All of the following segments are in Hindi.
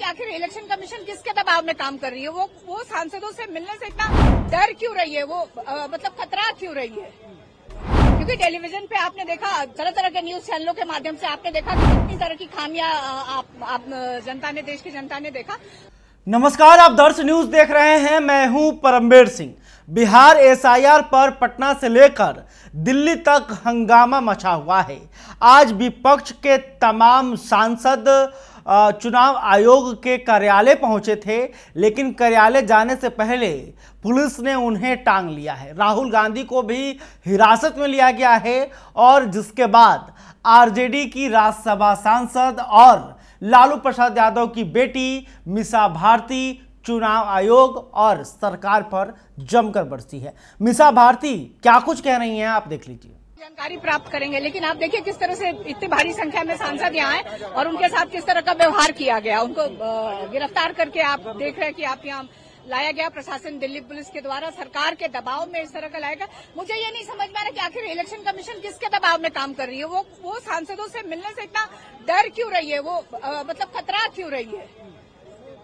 कि आखिर इलेक्शन कमीशन किसके दबाव में काम कर रही है। वो सांसदों से मिलने से इतना डर क्यों रही है, वो मतलब खतरा क्यों रही है। क्योंकि टेलीविजन पे आपने देखा, तरह तरह के न्यूज चैनलों के माध्यम से आपने देखा कि कितनी तरह की खामियां आप जनता ने, देश की जनता ने देखा। नमस्कार, आप दर्श न्यूज देख रहे हैं। मैं हूं परमवीर सिंह। बिहार एसआईआर पर पटना से लेकर दिल्ली तक हंगामा मचा हुआ है। आज विपक्ष के तमाम सांसद चुनाव आयोग के कार्यालय पहुंचे थे, लेकिन कार्यालय जाने से पहले पुलिस ने उन्हें टांग लिया है। राहुल गांधी को भी हिरासत में लिया गया है और जिसके बाद आरजेडी की राज्यसभा सांसद और लालू प्रसाद यादव की बेटी मीसा भारती चुनाव आयोग और सरकार पर जमकर बरसी है। मीसा भारती क्या कुछ कह रही हैं, आप देख लीजिए। जानकारी प्राप्त करेंगे, लेकिन आप देखिए किस तरह से इतनी भारी संख्या में सांसद यहाँ आए और उनके साथ किस तरह का व्यवहार किया गया। उनको गिरफ्तार करके आप देख रहे हैं कि आप यहाँ लाया गया। प्रशासन, दिल्ली पुलिस के द्वारा सरकार के दबाव में इस तरह का लाएगा। मुझे ये नहीं समझ में आ रहा कि आखिर इलेक्शन कमीशन किसके दबाव में काम कर रही है। वो सांसदों से मिलने से इतना डर क्यों रही है, वो मतलब खतरा क्यों रही है।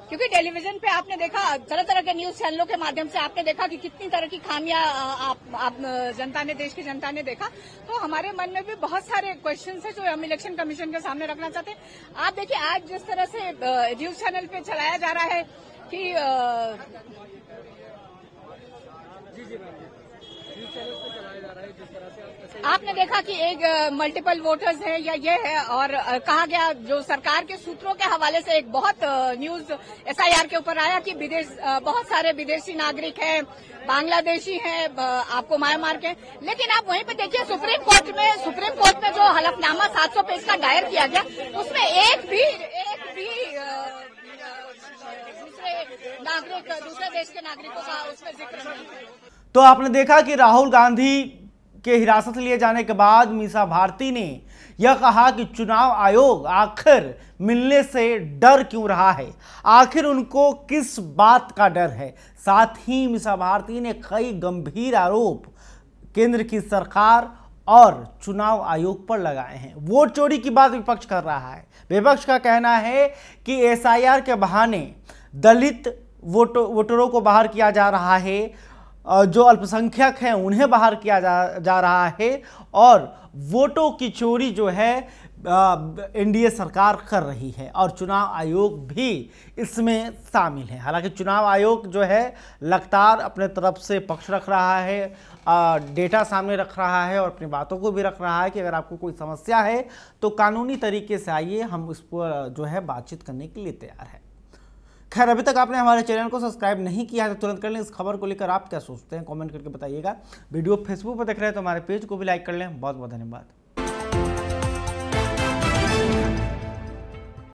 क्योंकि टेलीविजन पे आपने देखा, तरह तरह के न्यूज चैनलों के माध्यम से आपने देखा कि कितनी तरह की खामियां आप जनता ने, देश की जनता ने देखा। तो हमारे मन में भी बहुत सारे क्वेश्चन है जो हम इलेक्शन कमीशन के सामने रखना चाहते हैं। आप देखिए आज जिस तरह से न्यूज चैनल पे चलाया जा रहा है कि आपने देखा कि एक मल्टीपल वोटर्स है या ये है, और कहा गया जो सरकार के सूत्रों के हवाले से एक बहुत न्यूज एसआईआर के ऊपर आया कि बहुत सारे विदेशी नागरिक हैं, बांग्लादेशी हैं, आपको म्यांमार के। लेकिन आप वहीं पे देखिए सुप्रीम कोर्ट में जो हलफनामा 700 पेज का दायर किया गया, उसमें एक भी दूसरे देश के नागरिकों का उसमें जिक्र नहीं है। तो आपने देखा कि राहुल गांधी के हिरासत लिए जाने के बाद मीसा भारती ने यह कहा कि चुनाव आयोग आखिर मिलने से डर क्यों रहा है, आखिर उनको किस बात का डर है। साथ ही मीसा भारती ने कई गंभीर आरोप केंद्र की सरकार और चुनाव आयोग पर लगाए हैं। वोट चोरी की बात विपक्ष कर रहा है। विपक्ष का कहना है कि एसआईआर के बहाने दलित वोटरों को बाहर किया जा रहा है, जो अल्पसंख्यक हैं उन्हें बाहर किया जा रहा है, और वोटों की चोरी जो है एनडीए सरकार कर रही है और चुनाव आयोग भी इसमें शामिल है। हालांकि चुनाव आयोग जो है लगातार अपने तरफ से पक्ष रख रहा है, डेटा सामने रख रहा है और अपनी बातों को भी रख रहा है कि अगर आपको कोई समस्या है तो कानूनी तरीके से आइए, हम इस पर जो है बातचीत करने के लिए तैयार है। खैर, अभी तक आपने हमारे चैनल को सब्सक्राइब नहीं किया है तो तुरंत कर लें। इस खबर को लेकर आप क्या सोचते हैं, कमेंट करके बताइएगा। वीडियो फेसबुक पर देख रहे हैं तो हमारे पेज को भी लाइक कर लें। बहुत बहुत धन्यवाद।